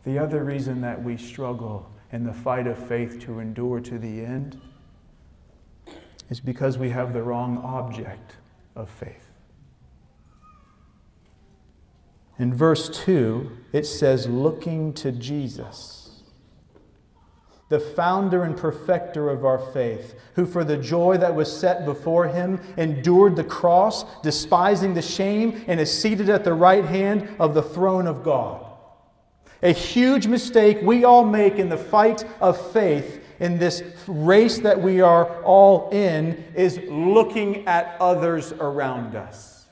The other reason that we struggle in the fight of faith to endure to the end is because we have the wrong object of faith. In verse 2, it says, looking to Jesus, the founder and perfecter of our faith, who for the joy that was set before him endured the cross, despising the shame, and is seated at the right hand of the throne of God. A huge mistake we all make in the fight of faith in this race that we are all in is looking at others around us.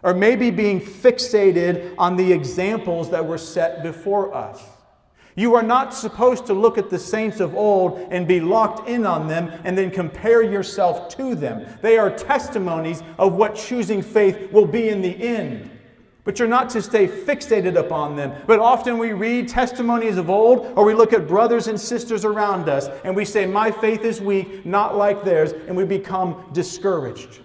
Or maybe being fixated on the examples that were set before us. You are not supposed to look at the saints of old and be locked in on them and then compare yourself to them. They are testimonies of what choosing faith will be in the end. But you're not to stay fixated upon them. But often we read testimonies of old, or we look at brothers and sisters around us, and we say, my faith is weak, not like theirs, and we become discouraged.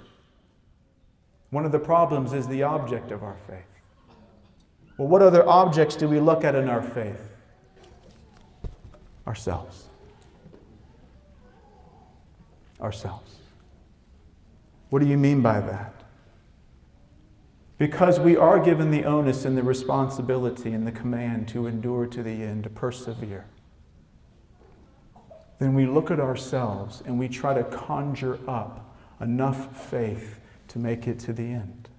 One of the problems is the object of our faith. Well, what other objects do we look at in our faith? Ourselves. Ourselves. What do you mean by that? Because we are given the onus and the responsibility and the command to endure to the end, to persevere. Then we look at ourselves and we try to conjure up enough faith to make it to the end.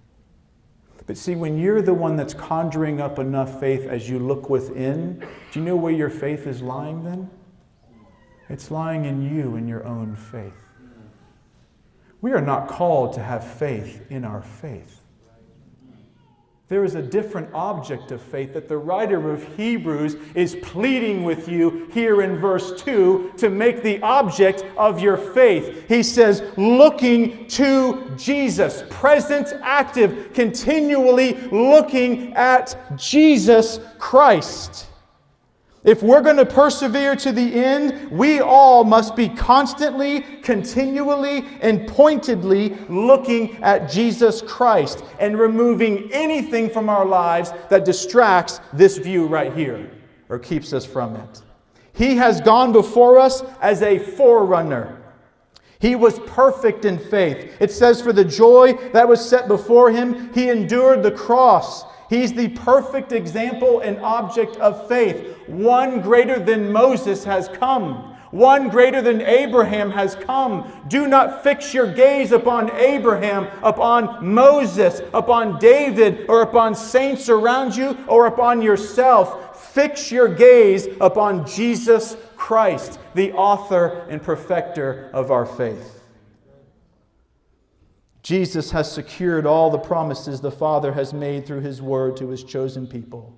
But see, when you're the one that's conjuring up enough faith as you look within, do you know where your faith is lying then? It's lying in you, in your own faith. We are not called to have faith in our faith. There is a different object of faith that the writer of Hebrews is pleading with you here in verse 2 to make the object of your faith. He says, looking to Jesus, present, active, continually looking at Jesus Christ. If we're going to persevere to the end, we all must be constantly, continually, and pointedly looking at Jesus Christ and removing anything from our lives that distracts this view right here or keeps us from it. He has gone before us as a forerunner. He was perfect in faith. It says, for the joy that was set before him, he endured the cross. He's the perfect example and object of faith. One greater than Moses has come. One greater than Abraham has come. Do not fix your gaze upon Abraham, upon Moses, upon David, or upon saints around you, or upon yourself. Fix your gaze upon Jesus Christ, the author and perfecter of our faith. Jesus has secured all the promises the Father has made through His Word to His chosen people,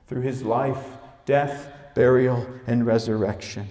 through His life, death, burial, and resurrection.